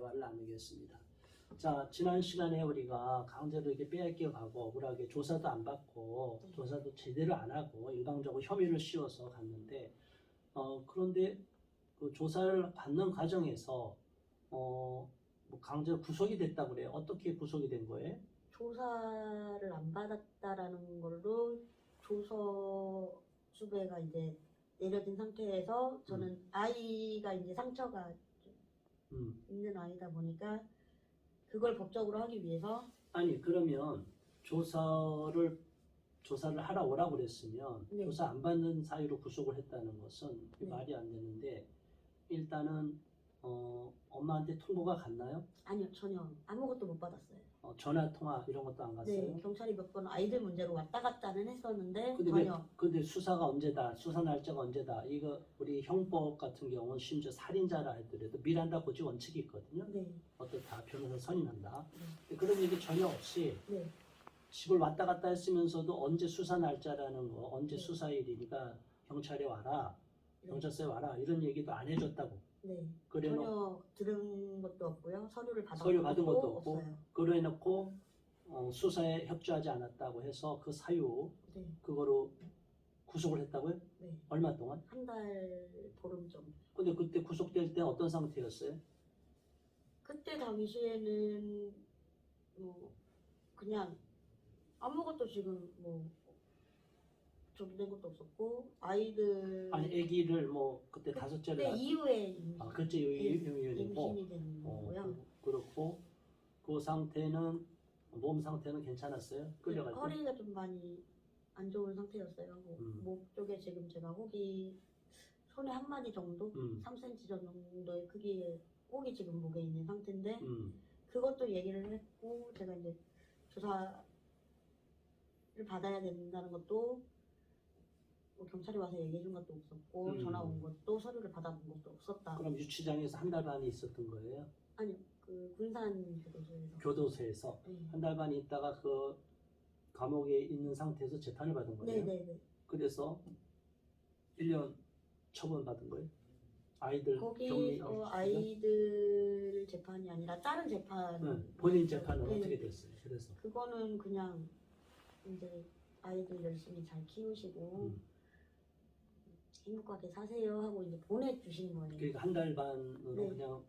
대화를 나누겠습니다. 자, 지난 시간에 우리가 강제로 이렇게 빼앗겨 가고 억울하게 조사도 안 받고 조사도 제대로 안 하고 일방적으로 혐의를 씌워서 갔는데 그런데 그 조사를 받는 과정에서 뭐 강제로 구속이 됐다고 그래요. 어떻게 구속이 된 거예요? 조사를 안 받았다라는 걸로 조서 수배가 이제 내려진 상태에서 저는 아이가 이제 상처가 있는 아이다 보니까 그걸 법적으로 하기 위해서 아니 그러면 조사를 하러 오라고 그랬으면 네. 조사 안 받는 사유로 구속을 했다는 것은 네. 말이 안 되는데 일단은 엄마한테 통보가 갔나요? 아니요, 전혀 아무것도 못 받았어요. 전화 통화 이런 것도 안 갔어요? 네, 경찰이 몇 번 아이들 문제로 왔다 갔다는 했었는데 근데 전혀. 근데 수사가 언제다, 수사 날짜가 언제다, 이거 우리 형법 같은 경우는 심지어 살인자라 하더라도 미란다 고지 원칙이 있거든요. 네, 어떻다 변호사 선임한다. 그런 얘기 전혀 없이 네, 집을 왔다 갔다 했으면서도 언제 수사 날짜라는 거, 언제 네. 수사일이니까 경찰에 와라, 네. 경찰서에 와라 이런 얘기도 안 해줬다고. 네. 그래놓고 전혀 들은 것도 없고요. 서류 받은 것도 없고 없어요. 그래놓고 수사에 협조하지 않았다고 해서 그 사유 네, 그거로 구속을 했다고요? 네. 얼마 동안? 한 달 보름 정도. 근데 그때 구속될 때 어떤 상태였어요? 그때 당시에는 뭐 그냥 아무것도 지금 뭐 준비된 것도 없었고 아이들 아니 아기를 뭐 그때 다섯째를 그때 이후에 그때 이후이고 임신이 된 거고요. 그렇고 그 상태는 몸 상태는 괜찮았어요? 끌려갈 때? 허리가 좀 많이 안 좋은 상태였어요. 목 쪽에 지금 제가 혹이 손에 한 마디 정도, 3cm 정도의 크기의 혹이 지금 목에 있는 상태인데 그것도 얘기를 했고 제가 이제 조사를 받아야 된다는 것도 뭐 경찰이 와서 얘기해 준 것도 없었고 전화 온 것도 서류를 받아본 것도 없었다. 그럼 유치장에서 한 달 반이 있었던 거예요? 아니요, 그 군산 교도소에서. 교도소에서 네. 한 달 반 있다가 그 감옥에 있는 상태에서 재판을 받은 거예요? 네네네. 그래서 1년 처분 받은 거예요? 아이들 거기서 아이들 재판이 아니라 다른 재판. 본인 재판은 네. 어떻게 됐어요? 그래서 그거는 그냥 이제 아이들 열심히 잘 키우시고 행복하게 사세요 하고 이제 보내주신 거예요. 그러니까 한 달 반으로 네. 그냥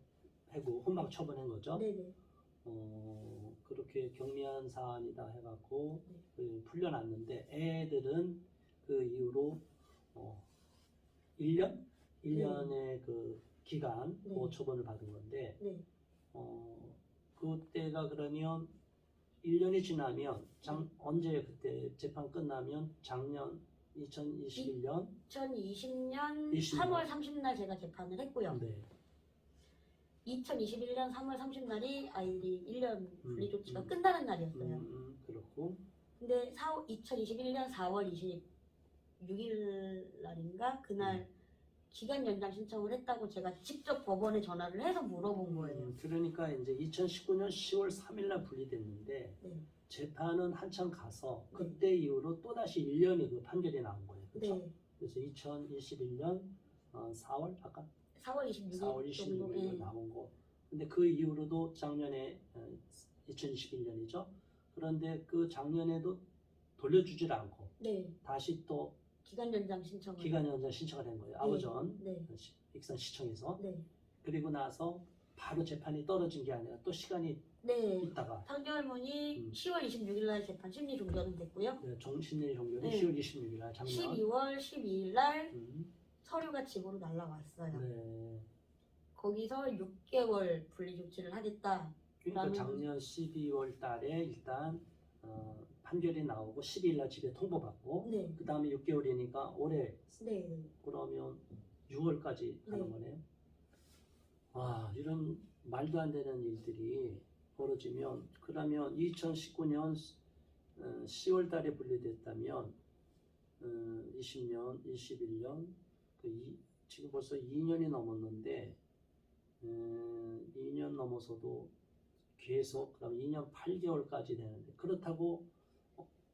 하고 혼막 처분한 거죠? 네네. 그렇게 경미한 사안이다 해갖고 네. 풀려났는데 애들은 그 이후로 1년? 1년의 그 기간 네. 보호처분을 받은 건데 네. 그때가 그러면 1년이 지나면 언제 그때 재판 끝나면 작년 2021년 2020년 3월 30날 제가 재판을 했고요. 네. 2021년 3월 30날이 아이들이 1년 분리조치가 끝나는 날이었어요. 그렇고 근데 2021년 4월 26일 날인가 그날 기간 연장 신청을 했다고 제가 직접 법원에 전화를 해서 물어본 거예요. 그러니까 이제 2019년 10월 3일 날 분리됐는데 네. 재판은 한참 가서 그때 이후로 또다시 1년의 그 판결이 나온 거예요. 그렇죠? 네. 그래서 2021년 4월 아까 4월 26일 4월 정도. 26일로 나온 거. 근데 그 이후로도 작년에 2021년이죠. 그런데 그 작년에도 돌려주질 않고 네. 다시 또 기간 연장 신청을. 기간 연장 신청을 한 거예요. 아버전 네. 익산시청에서. 네. 그리고 나서 바로 재판이 떨어진 게 아니라 또 시간이 네. 있다가 판결문이 10월 26일 날 재판 심리 종결은 됐고요. 정신리 종결이 네. 10월 26일 날 작년 12월 12일 날 음, 서류가 집으로 날라왔어요. 네. 거기서 6개월 분리조치를 하겠다. 그러니까 작년 12월 달에 일단 판결이 나오고 12일 날 집에 통보받고 네. 그 다음에 6개월이니까 올해 네. 그러면 6월까지 가는 네. 거네요. 와, 이런 말도 안 되는 일들이 벌어지면 그러면 2019년 10월 달에 분리됐다면 20년, 21년 지금 벌써 2년이 넘었는데 2년 넘어서도 계속 그다음 2년 8개월까지 되는데 그렇다고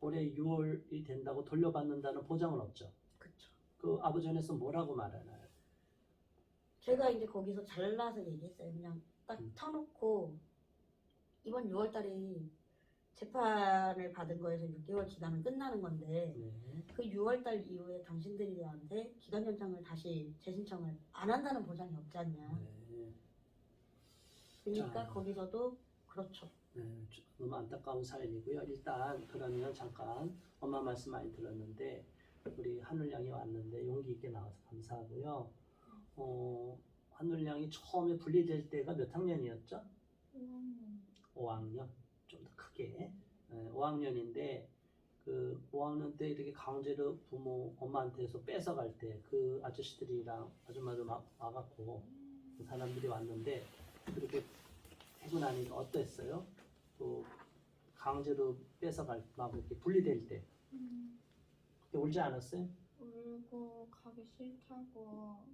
올해 6월이 된다고 돌려받는다는 보장은 없죠. 그렇죠. 그 아버전에서 뭐라고 말하나요? 제가 이제 거기서 잘라서 얘기했어요. 그냥 딱 터놓고 이번 6월달에 재판을 받은 거에서 6개월 기간은 끝나는 건데 네. 그 6월달 이후에 당신들한테 기간 연장을 다시 재신청을 안 한다는 보장이 없지 않냐. 네. 그러니까 자. 거기서도 그렇죠. 네, 너무 안타까운 사연이고요. 일단 그러면 잠깐 엄마 말씀 많이 들었는데 우리 하늘양이 왔는데 용기 있게 나와서 감사하고요. 하늘양이 처음에 분리될 때가 몇 학년이었죠? 5학년. 좀 더 크게. 5학년인데 그 5학년 때 이렇게 강제로 부모 엄마한테서 뺏어갈 때 그 아저씨들이랑 아줌마들 막 와갖고 그 사람들이 왔는데 그렇게 하고 나니까 어땠어요? 또 강제로 뺏어갈 막 이렇게 분리될 때 그때 울지 않았어요? 울고 가기 싫다고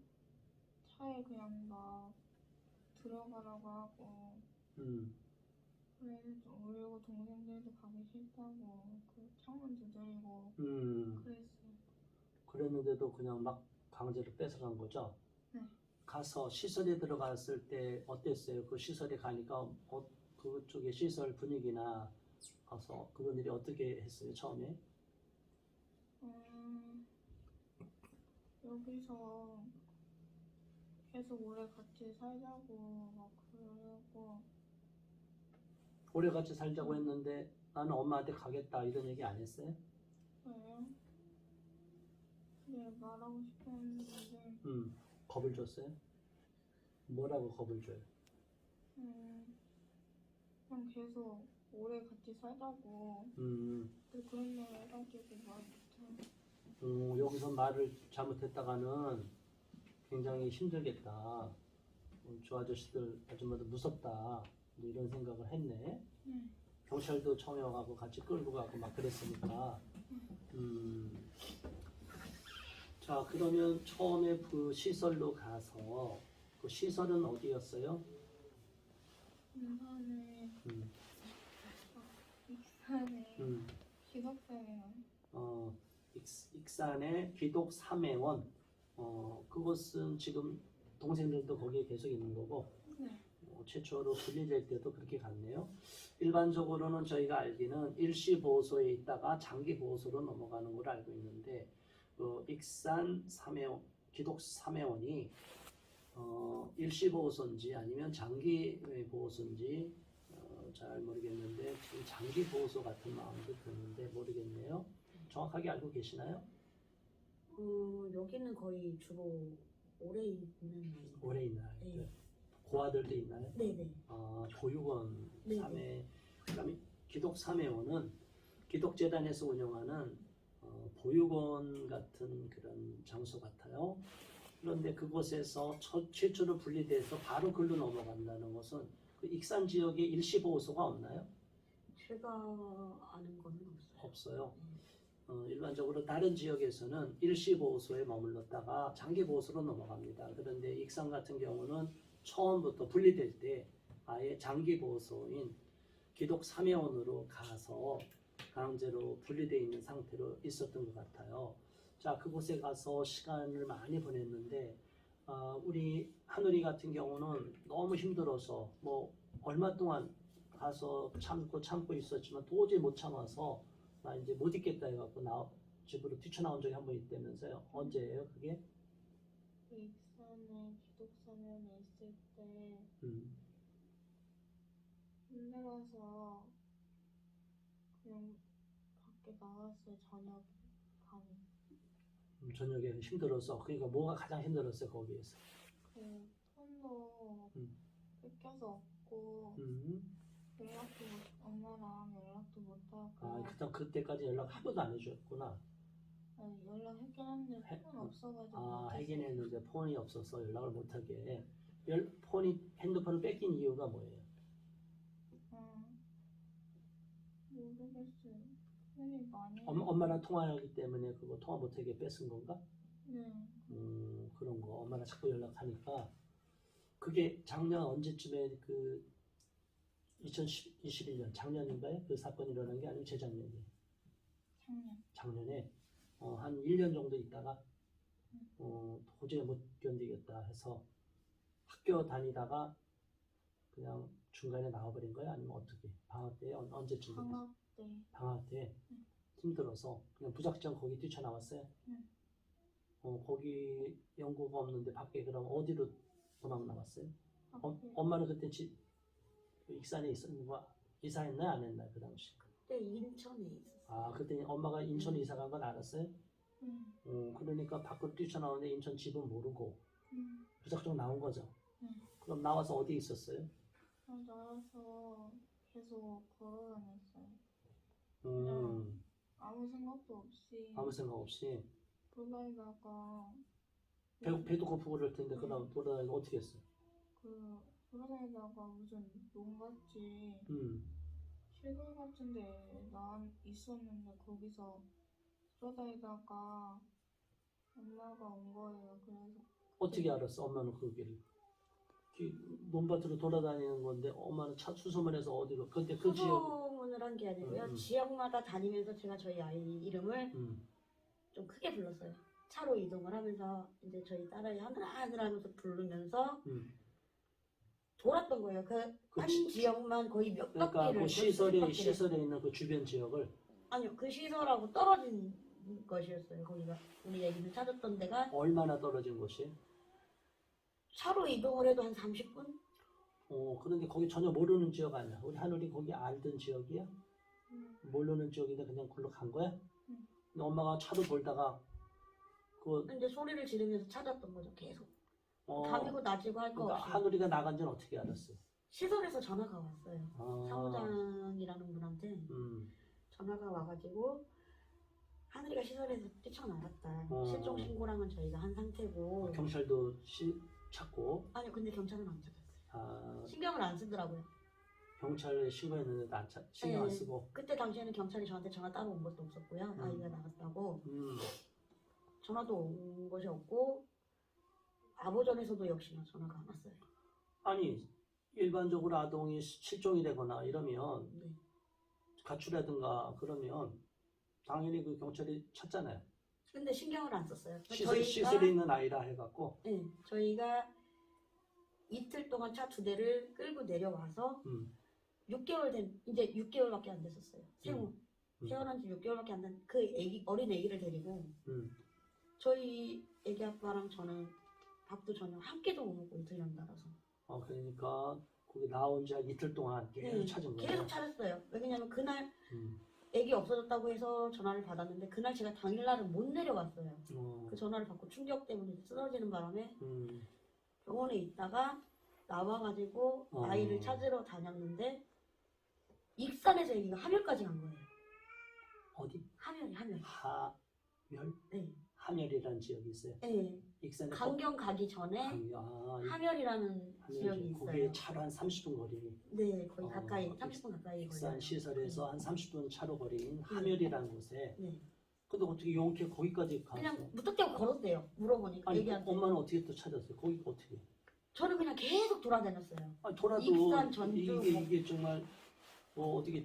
차에 그냥 막 들어가라고 하고 그래서 좀 울고 동생들도 가기 싫다고 그 창문 두드리고 그랬어요. 그랬는데도 그냥 막 강제로 뺏어간 거죠? 네. 가서 시설에 들어갔을 때 어땠어요? 그 시설에 가니까 그쪽의 시설 분위기나 가서 그분들이 어떻게 했어요? 처음에? 여기서 계속 오래 같이 살자고 막 그러고 오래 같이 살자고 했는데 나는 엄마한테 가겠다 이런 얘기 안 했어요? 그래요? 네, 말하고 싶었는데 겁을 줬어요? 뭐라고 겁을 줘요? 그냥 계속 오래 같이 살자고 또 그런 말 해가지고 말 못하고 여기서 말을 잘못했다가는 굉장히 힘들겠다. 저 아저씨들 아줌마들 무섭다. 이런 생각을 했네. 경찰도 청여가고 같이 끌고 가고 막 그랬으니까. 자, 그러면 처음에 그 시설로 가서 그 시설은 어디였어요? 인산에 익산에 기독사회원 익산의 기독 삼회원. 그것은 지금 동생들도 거기에 계속 있는 거고 네. 최초로 분리될 때도 그렇게 갔네요. 일반적으로는 저희가 알기는 일시보호소에 있다가 장기보호소로 넘어가는 걸 알고 있는데 익산 삼회원, 기독 삼회원이 일시보호소인지 아니면 장기보호소인지 잘 모르겠는데 지금 장기보호소 같은 마음도 드는데 모르겠네요. 정확하게 알고 계시나요? 여기는 거의 주로 오래 있는 오래 있는 아이들. 네. 고아들도 있나요? 네네. 보육원 네네. 3회, 그다음에 기독 3회원은 기독재단에서 운영하는 보육원 같은 그런 장소 같아요. 그런데 그곳에서 최초로 분리돼서 바로 글로 넘어간다는 것은 그 익산 지역에 일시보호소가 없나요? 제가 아는 거는 없어요. 없어요. 일반적으로 다른 지역에서는 일시보호소에 머물렀다가 장기보호소로 넘어갑니다. 그런데 익산 같은 경우는 처음부터 분리될 때 아예 장기보호소인 기독 3회원으로 가서 강제로 분리되어 있는 상태로 있었던 것 같아요. 자, 그곳에 가서 시간을 많이 보냈는데 우리 하늘이 같은 경우는 너무 힘들어서 뭐 얼마 동안 가서 참고 있었지만 도저히 못 참아서 나 이제 못 있겠다 해갖고 집으로 뛰쳐나온 적이 한 번 있다면서요. 언제예요 그게? 익산에 기독사면에 있을 때 힘들어서 그냥 밖에 나왔어요. 저녁 밤에 저녁에 힘들어서. 그러니까 뭐가 가장 힘들었어요 거기에서? 그 폰도 뺏겨서 없고 연락도 엄마랑 연락도 못하고 그때까지 연락 한 번도 안 해줬구나. 아니, 연락했긴 했는데 폰 없어가지고 하긴 했는데 폰이 없어서 연락을 못하게. 핸드폰을 뺏긴 이유가 뭐예요? 모르겠어요. 손이 많이 엄마랑 통화하기 때문에 그거 통화 못하게 뺏은 건가? 네. 그런 거 엄마랑 자꾸 연락하니까. 그게 작년 언제쯤에 그 2021년 작년인가요? 그 사건이 일어난 게 아니면 재작년이에요? 작년에 한 1년 정도 있다가 도저히 못 견디겠다 해서 학교 다니다가 그냥 중간에 나와버린 거야? 아니면 어떻게? 방학 때 언제쯤? 방학 때. 방학 때 응. 힘들어서 그냥 무작정 거기 뛰쳐나왔어요? 응. 거기 연고가 없는데 밖에 그럼 어디로 도망 나갔어요? 밖에. 엄마는 그때 익산에 있었는 거 이사했나요? 안 했나요? 그 당시? 그때 인천에 있었어요. 아, 그때 엄마가 인천에 이사 간 건 알았어요? 응. 그러니까 밖으로 뛰쳐나오는데 인천 집은 모르고 응. 무작정 나온 거죠? 응. 그럼 나와서 어디 있었어요? 나와서 계속 걸어다녔어요. 음, 아무 생각도 없이 아무 생각 없이 돌아다니다가 배도 고프고 그럴 텐데 그다음 돌아다니고 어떻게 했어요? 돌아다니다가 무슨 농같이 음, 시골 같은데 있었는데 거기서 돌아다니다가 엄마가 온 거예요. 그래서 어떻게 알았어? 엄마는 그 길을 논밭으로 돌아다니는 건데 엄마는 차 수소문 해서 어디로? 그때 그 지역 소문을 한 게 아니고요. 음. 지역마다 다니면서 제가 저희 아이 이름을 좀 크게 불렀어요. 차로 이동을 하면서 이제 저희 딸아이 하늘하늘 하면서 부르면서 돌았던 거예요. 그 한 지역만 거의 몇 그러니까 바퀴를 그 시설에 있는 그 주변 지역을 아니요, 그 시설하고 떨어진 것이었어요. 거기가 우리 애기를 찾았던 데가 얼마나 떨어진 곳이? 차로 이동을 해도 한 30분? 그런데 거기 전혀 모르는 지역 아니야? 우리 하늘이 거기 알던 지역이야? 모르는 지역인데 그냥 글로 간 거야? 근데 엄마가 차로 돌다가 근데 소리를 지르면서 찾았던 거죠, 계속. 어, 밤이고 낮이고 할 거 그러니까 없이. 하늘이가 나간 지는 어떻게 알았어? 시설에서 전화가 왔어요. 아, 사무장이라는 분한테 전화가 와가지고 하늘이가 시설에서 뛰쳐나갔다. 실종 신고랑은 저희가 한 상태고. 경찰도 찾고. 아니요, 근데 경찰은 안 찾았어요. 아, 신경을 안 쓰더라고요. 경찰에 신고했는데 신경 안 쓰고. 그때 당시에는 경찰이 저한테 전화 따로 온 것도 없었고요. 아이가 나갔다고. 전화도 온 것이 없고 아보전에서도 역시나 전화가 안 왔어요. 아니 일반적으로 아동이 실종이 되거나 이러면 네. 가출하든가 그러면 당연히 그 경찰이 찾잖아요. 근데 신경을 안 썼어요. 시설에 있는 아이라 해갖고. 네, 저희가 이틀 동안 차 2대를 끌고 내려와서 6개월 이제 6개월밖에 안 됐었어요. 태어난 지 6개월밖에 안 된 그 어린 애기를 데리고 저희 애기 아빠랑 저는 밥도 전혀 한 끼도 못 먹고 이틀 연달아서. 그러니까 거기 나온 지 한 이틀 동안 계속 찾은 거예요. 계속 찾았어요. 왜냐면 그날 애기 없어졌다고 해서 전화를 받았는데 그날 제가 당일날은 못 내려갔어요. 그 전화를 받고 충격 때문에 쓰러지는 바람에 병원에 있다가 나와가지고 아이를 찾으러 다녔는데 익산에서 애기가 함열까지 간 거예요. 어디? 함열. 함열? 네. 함열이라는 지역이 있어요. 네. 익산에 강경 가기 전에 함열이라는 지역이 있어요. 거기에 차로 한 30분 거리. 네, 거의 가까이 30분 가까이 익산 걸려요. 시설에서 한 30분 차로 거리인 함열이라는 곳에. 네. 근데 어떻게 용케 거기까지 갔어? 그냥 무턱대고 걸었대요. 물어보니까 아니 얘기한테. 엄마는 어떻게 또 찾았어요? 거기 어떻게? 저는 그냥 계속 돌아다녔어요. 돌아도 익산 전주 이게 정말 뭐 어떻게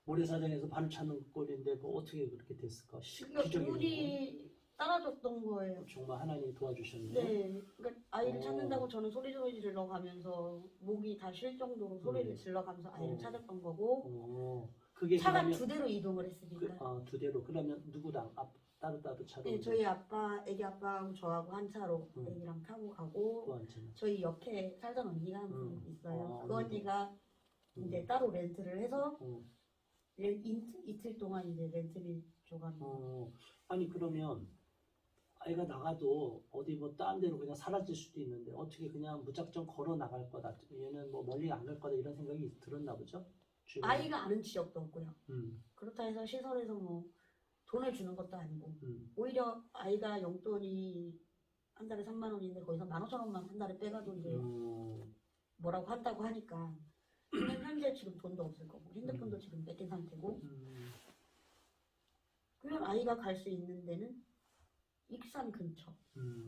모래사장에서 발을 찾는 꼴인데 뭐 어떻게 그렇게 됐을까? 기적이 운이 따라줬던 거예요. 정말 하나님이 도와주셨네. 네, 그러니까 아이를 찾는다고 저는 소리 질러가면서 목이 다 쉴 정도로 소리를 질러가면서 아이를 찾았던 거고 그게 차가 그러면 2대로 이동을 했으니까. 2대로 그러면 누구랑 따로 차로? 네, 저희 애기 아빠하고 저하고 한 차로 애기랑 타고 가고 저희 옆에 살던 언니가 한 분 있어요. 그 언니가 이제 따로 렌트를 해서 이틀 동안 이제 렌트비 줘가지고. 아니 그러면 아이가 나가도 어디 뭐 딴 데로 그냥 사라질 수도 있는데 어떻게 그냥 무작정 걸어 나갈 거다. 얘는 뭐 멀리 안 갈 거다 이런 생각이 들었나 보죠? 주변에. 아이가 아는 지역도 없고요. 그렇다 해서 시설에서 뭐 돈을 주는 것도 아니고 오히려 아이가 용돈이 한 달에 3만 원인데 거기서 15,000원만 한 달에 빼가도 이제 뭐라고 한다고 하니까 근데 현재 지금 돈도 없을 거고 핸드폰도 지금 뺏긴 상태고 그러면 아이가 갈 수 있는 데는 익산 근처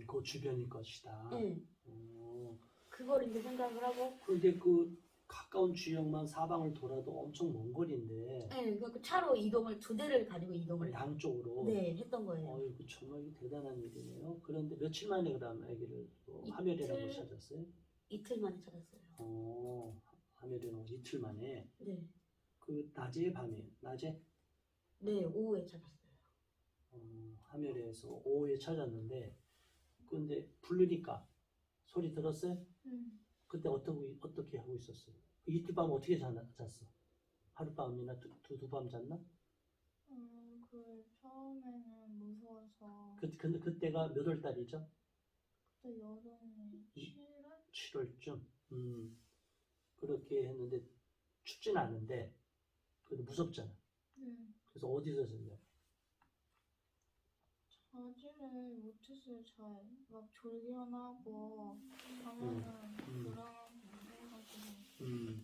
그 주변일 것이다. 네. 그걸 이제 생각을 하고 근데 그 가까운 지역만 사방을 돌아도 엄청 먼 거리인데 네, 그 차로 이동을 2대를 가지고 이동을 양쪽으로. 네, 했던 거예요. 어이구 정말 대단한 일이네요. 그런데 며칠 만에 그다음 아기를 또 이틀- 하멸이라고 찾았어요? 이틀 만에 찾았어요. 하멸이라고 이틀 만에. 네, 그 낮에 밤에 낮에 네, 오후에 찾았어요. 하멸에서 오후에 찾았는데 근데 부르니까 소리 들었어요? 그때 어떻게 하고 있었어요? 이틀 밤 어떻게 잤어? 하룻밤이나 두 밤 잤나? 그 처음에는 무서워서 근데 그때가 몇 월 달이죠? 그때 여름에 7월? 7월쯤. 그렇게 했는데 춥진 않은데 그래도 무섭잖아. 그래서 어디서 잤냐? 자지를 못했어요. 잘 막 졸기만 하고 자면은 불안하고 무서워가지고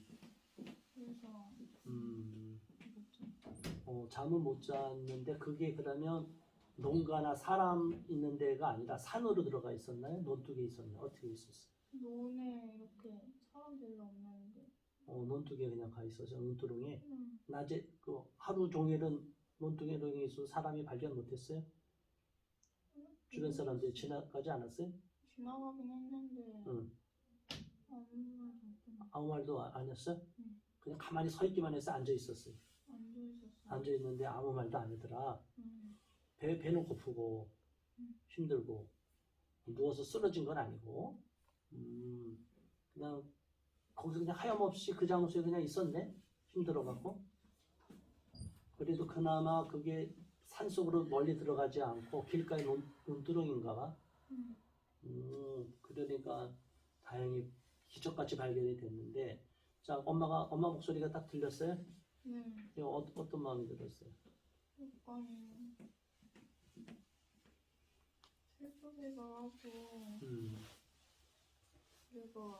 그래서 못 잤어요. 잠은 못 잤는데 그게 그러면 농가나 사람 있는 데가 아니라 산으로 들어가 있었나요? 논둑에 있었나요? 어떻게 있었어요? 논에 이렇게 사람 별로 없는데 논둑에 그냥 가 있어서 논두렁에 낮에 그 하루 종일은 논두렁에 있어 사람이 발견 못했어요? 주변 사람들이 지나가지 않았어요? 지나가긴 했는데 응. 아무 말도 아무 없던데 말도 안 했어? 응. 그냥 가만히 서 있기만 해서 앉아 있었어요. 앉아있었어요. 앉아 있는데 아무 말도 안 하더라. 배는 고프고 힘들고 누워서 쓰러진 건 아니고 그냥 거기서 그냥 하염없이 그 장소에 그냥 있었네. 힘들어갖고. 그래도 그나마 그게 산속으로 멀리 들어가지 않고 길가에 논두렁인가 봐. 그러니까 다행히 기적같이 발견이 됐는데 자 엄마 목소리가 딱 들렸어요? 네. 어떤 마음이 들었어요? 약간 슬프기도 하고 그리고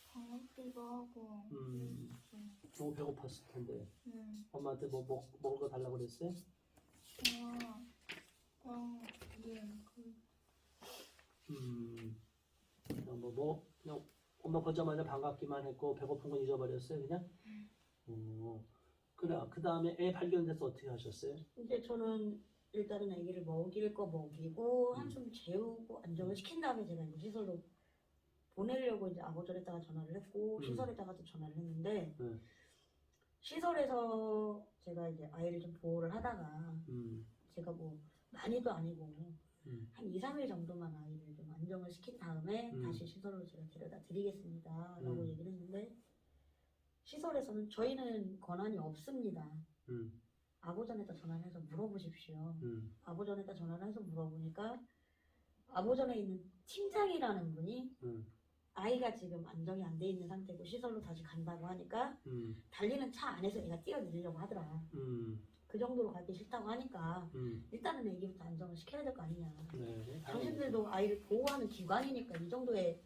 반갑기도 하고 그랬어요. 너무 배고팠을 텐데 네. 엄마한테 뭐 먹을 거 달라고 그랬어요? 네. 그냥 엄마 보자마자 반갑기만 했고 배고픈 건 잊어버렸어요 그냥? 그래 그 다음에 애 발견돼서 어떻게 하셨어요? 이제 저는 일단은 아기를 먹일 거 먹이고 한숨 재우고 안정을 시킨 다음에 제가 이제 시설로 보내려고 이제 아고절에다가 전화를 했고 시설에다가도 전화를 했는데 시설에서 제가 이제 아이를 좀 보호를 하다가 제가 뭐 많이도 아니고 한 2, 3일 정도만 아이를 좀 안정을 시킨 다음에 다시 시설로 제가 데려다 드리겠습니다 라고 얘기를 했는데 시설에서는 저희는 권한이 없습니다. 아보전에다 전화를 해서 물어보십시오. 아보전에다 전화를 해서 물어보니까 아보전에 있는 팀장이라는 분이 아이가 지금 안정이 안 돼 있는 상태고 시설로 다시 간다고 하니까 달리는 차 안에서 애가 뛰어내리려고 하더라. 그 정도로 가기 싫다고 하니까 일단은 애기부터 안정을 시켜야 될 거 아니냐. 네, 당신들도 아이를 보호하는 기관이니까 이 정도의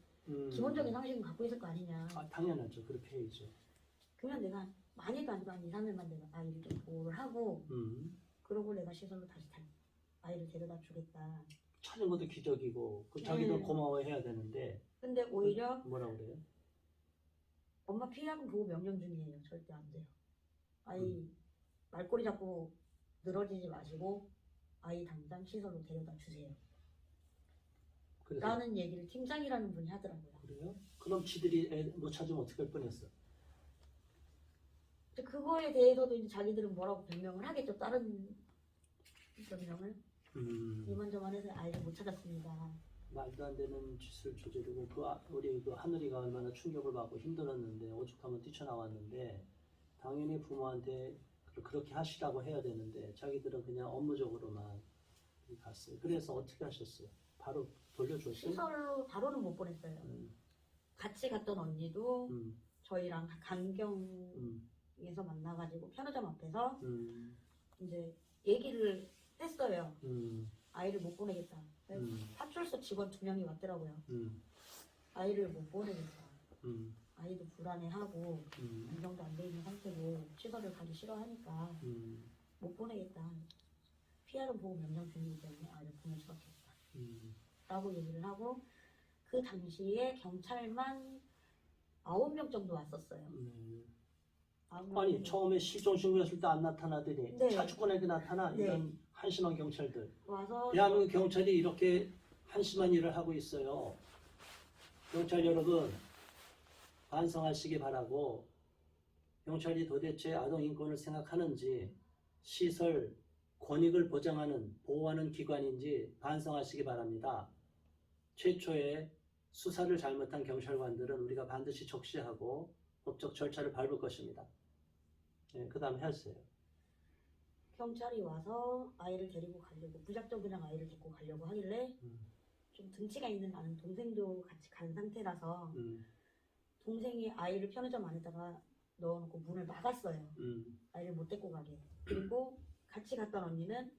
기본적인 상식은 갖고 있을 거 아니냐. 당연하죠. 그렇게 해야죠. 그러면 내가 많이도 아니고 한 2, 3일만 내가 아이를 좀 보호를 하고 그러고 내가 시설로 다시 아이를 데려다 주겠다. 찾은 것도 기적이고 자기도 고마워해야 되는데 근데 오히려 뭐라 그래요? 엄마 피해자금 보호 명령 중이에요. 절대 안 돼요. 아이 말꼬리 잡고 늘어지지 마시고 아이 당장 시설로 데려다 주세요. 그래서 라는 얘기를 팀장이라는 분이 하더라고요. 그래요? 그럼 지들이 애 못 찾으면 어떻게 할 뻔했어? 근데 그거에 대해서도 이제 자기들은 뭐라고 변명을 하겠죠. 다른 변명을. 이만저만해서 아이를 못 찾았습니다. 말도 안 되는 짓을 저지르고 우리 그 하늘이가 얼마나 충격을 받고 힘들었는데 오죽하면 뛰쳐나왔는데 당연히 부모한테 그렇게 하시라고 해야 되는데 자기들은 그냥 업무적으로만 갔어요. 그래서 어떻게 하셨어요? 바로 돌려줬어요? 시설로 바로는 못 보냈어요. 같이 갔던 언니도 저희랑 강경에서 만나가지고 편의점 앞에서 이제 얘기를 했어요. 아이를 못 보내겠다. 파출소 직원 2명이 왔더라고요. 아이를 못 보내겠다. 아이도 불안해하고 안정도 안 돼 있는 상태고 시설을 가기 싫어하니까 못 보내겠다. 피해자금 보호 명령 중이기 때문에 아이를 보낼 수밖에 없다. 라고 얘기를 하고 그 당시에 경찰만 9명 정도 왔었어요. 9명 아니 정도. 처음에 실종 신고했을 때 안 나타나더니 네. 차주권에게 나타나 네. 이런 한심한 경찰들. 와서 대한민국 경찰이 이렇게 한심한 일을 하고 있어요. 경찰 여러분 반성하시기 바라고 경찰이 도대체 아동 인권을 생각하는지 시설 권익을 보장하는 보호하는 기관인지 반성하시기 바랍니다. 최초의 수사를 잘못한 경찰관들은 우리가 반드시 적시하고 법적 절차를 밟을 것입니다. 네, 그 다음 하세요. 경찰이 와서 아이를 데리고 가려고 부작정이랑 아이를 데리고 가려고 하길래 좀 등치가 있는 아는 동생도 같이 간 상태라서 동생이 아이를 편의점 안에다가 넣어놓고 문을 막았어요. 아이를 못 데리고 가게. 그리고 같이 갔던 언니는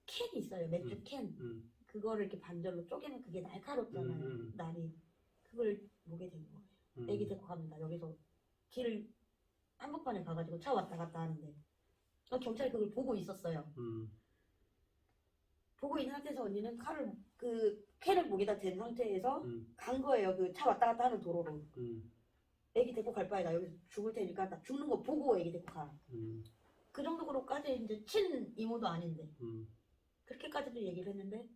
캔이 있어요. 맥주 캔. 그거를 이렇게 반절로 쪼개면 그게 날카롭잖아요. 날이. 그걸 목에 댄 거예요. 애기 데리고 갑니다. 여기서 길 한복판에 가가지고 차 왔다 갔다 하는데 경찰이 그걸 보고 있었어요. 보고 있는 상태에서 언니는 칼을 그 캔을 목에다 댄 상태에서 간 거예요. 그 차 왔다 갔다 하는 도로로. 애기 데리고 갈 바에 나 여기서 죽을 테니까 나 죽는 거 보고 애기 데리고 가. 그 정도로까지 이제 친 이모도 아닌데 그렇게까지도 얘기를 했는데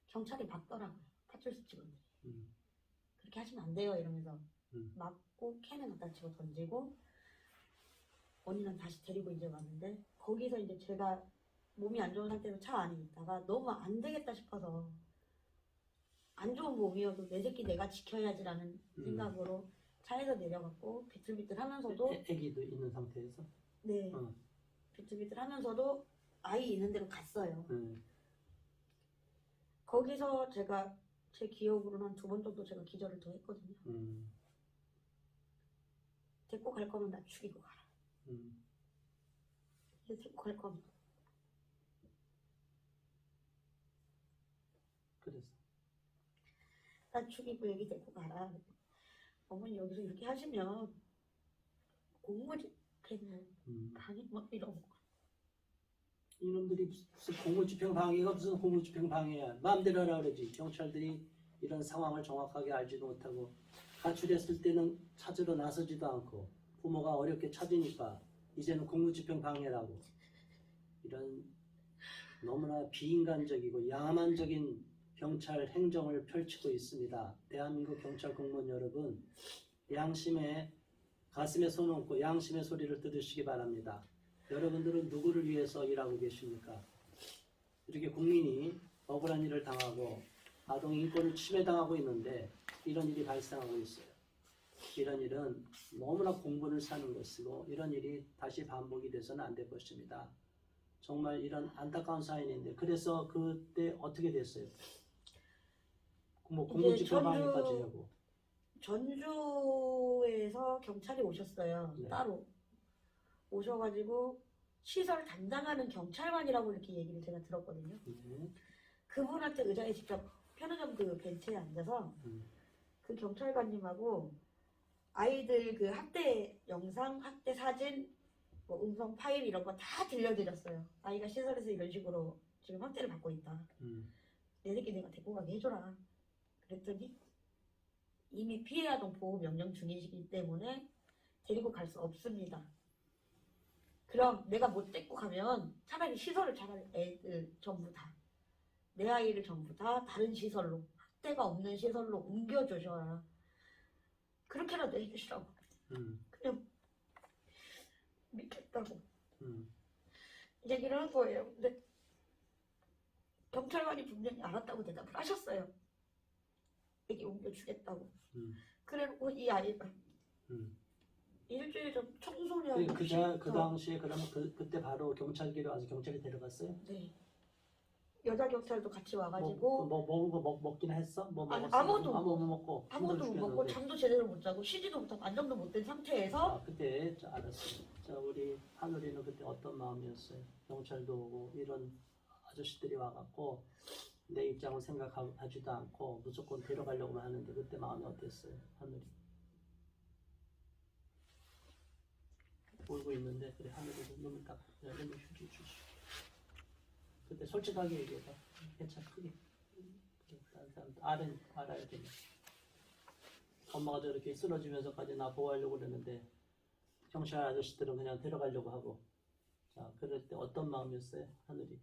경찰이 막더라고요. 파출소 직원들이. 그렇게 하시면 안 돼요 이러면서 막고 캔을 갖다 집어 던지고 언니는 다시 데리고 이제 왔는데 거기서 이제 제가 몸이 안 좋은 상태로 차 안에 있다가 너무 안 되겠다 싶어서 안 좋은 몸이어도 내 새끼 내가 지켜야지라는 생각으로 차에서 내려갔고 비틀비틀 하면서도 애기도 있는 상태에서? 네 비틀비틀 하면서도 아이 있는 데로 갔어요. 거기서 제가 제 기억으로는 한 2번 정도 제가 기절을 더 했거든요. 데리고 갈 거면 나 죽이고 가라. 데리고 갈 거면. 그래서 나 죽이고 여기 데리고 가라. 어머니 여기서 이렇게 하시면 공무집행 방해 막 이러고. 이놈들이 무슨 공무집행 방해가 무슨 공무집행 방해야. 마음대로 하라 그러지. 경찰들이 이런 상황을 정확하게 알지도 못하고 가출했을 때는 찾으러 나서지도 않고 부모가 어렵게 찾으니까 이제는 공무집행 방해라고. 이런 너무나 비인간적이고 야만적인 경찰 행정을 펼치고 있습니다. 대한민국 경찰 공무원 여러분, 양심에 가슴에 손 얹고 양심의 소리를 들으시기 바랍니다. 여러분들은 누구를 위해서 일하고 계십니까? 이렇게 국민이 억울한 일을 당하고 아동 인권을 침해당하고 있는데 이런 일이 발생하고 있어요. 이런 일은 너무나 공분을 사는 것이고 이런 일이 다시 반복이 돼서는 안 될 것입니다. 정말 이런 안타까운 사연인데 그래서 그때 어떻게 됐어요? 뭐 공무집행 방해까지 하고. 전주에서 경찰이 오셨어요. 네. 따로 오셔가지고 시설 담당하는 경찰관이라고 이렇게 얘기를 제가 들었거든요. 그분한테 의자에 직접 편의점 그 벤치에 앉아서 그 경찰관님하고 아이들 그 학대 영상, 학대 사진, 뭐 음성 파일 이런 거 다 들려드렸어요. 아이가 시설에서 이런 식으로 지금 학대를 받고 있다. 내 새끼 내가 데리고 가게 해줘라. 그랬더니 이미 피해 아동 보호 명령 중이시기 때문에 데리고 갈 수 없습니다. 그럼 내가 못 데리고 가면 차라리 시설을 차라리 애들 전부 다 내 아이를 전부 다 다른 시설로 학대가 없는 시설로 옮겨주셔야 그렇게라도 해주시라고. 그냥 믿겠다고 얘기를 한 거예요. 근데 경찰관이 분명히 알았다고 대답을 하셨어요. 애기 옮겨주겠다고. 그래놓고 이 아이가 일주일 전 청소년 그 당시에 그러면 그때 바로 경찰끼리 와서 경찰이 데려갔어요? 네. 여자 경찰도 같이 와가지고 먹긴 했어? 뭐 아니, 먹었어? 아무도 못 먹고 아무도 못 먹고 잠도 제대로 못 자고 쉬지도 못하고 안정도 못 된 상태에서 그때 알았어요. 자, 우리 하늘이는 그때 어떤 마음이었어요? 경찰도 오고 이런 아저씨들이 와갖고 내 입장을 생각하지도 않고 무조건 데려가려고만 하는데 그때 마음이 어땠어요? 하늘이 울고 있는데 그래 하늘이도 눈을 딱 눈을 휴지 주시. 그때 솔직하게 얘기해봐. 괜찮아 크게. 다른 사람 알아야 되니까. 엄마가 저렇게 쓰러지면서까지 나 보호하려고 그러는데 경찰 아저씨들은 그냥 데려가려고 하고. 자, 그럴 때 어떤 마음이었어요, 하늘이?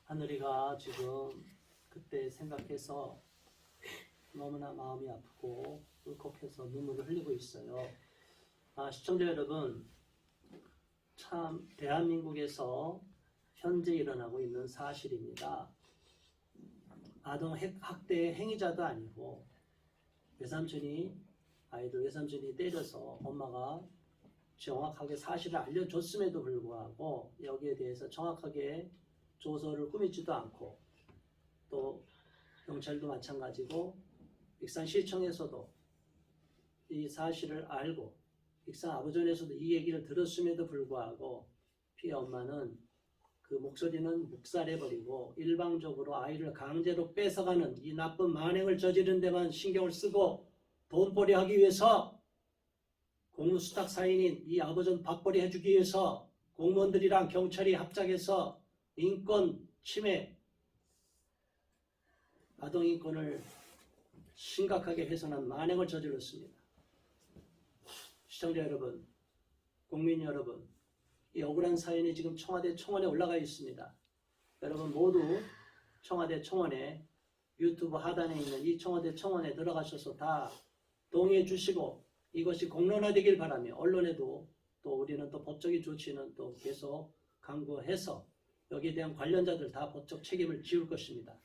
하늘이가 지금 그때 생각해서 너무나 마음이 아프고 울컥해서 눈물을 흘리고 있어요. 시청자 여러분, 참 대한민국에서 현재 일어나고 있는 사실입니다. 아동 학대 행위자도 아니고 외삼촌이 때려서 엄마가 정확하게 사실을 알려줬음에도 불구하고 여기에 대해서 정확하게 조서를 꾸미지도 않고, 또 경찰도 마찬가지고 익산시청에서도 이 사실을 알고 익산 아부전에서도 이 얘기를 들었음에도 불구하고 피해 엄마는 그 목소리는 묵살해버리고 일방적으로 아이를 강제로 뺏어가는 이 나쁜 만행을 저지른 데만 신경을 쓰고 돈벌이 하기 위해서, 공무수탁 사인인 이 아부전 밥벌이 해주기 위해서 공무원들이랑 경찰이 합작해서 인권 침해, 아동 인권을 심각하게 훼손한 만행을 저질렀습니다. 시청자 여러분, 국민 여러분, 이 억울한 사연이 지금 청와대 청원에 올라가 있습니다. 여러분 모두 청와대 청원에, 유튜브 하단에 있는 이 청와대 청원에 들어가셔서 다 동의해 주시고 이것이 공론화되길 바라며, 언론에도 또 우리는 또 법적인 조치는 또 계속 강구해서 여기에 대한 관련자들 다 법적 책임을 지울 것입니다.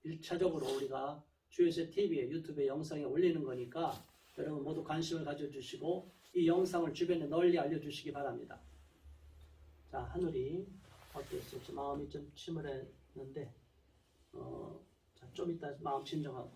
1차적으로 우리가 주요세 TV에, 유튜브에 영상에 올리는 거니까 여러분 모두 관심을 가져주시고 이 영상을 주변에 널리 알려주시기 바랍니다. 자, 하늘이 어땠을지 마음이 좀 침울했는데 좀 이따 마음 진정하고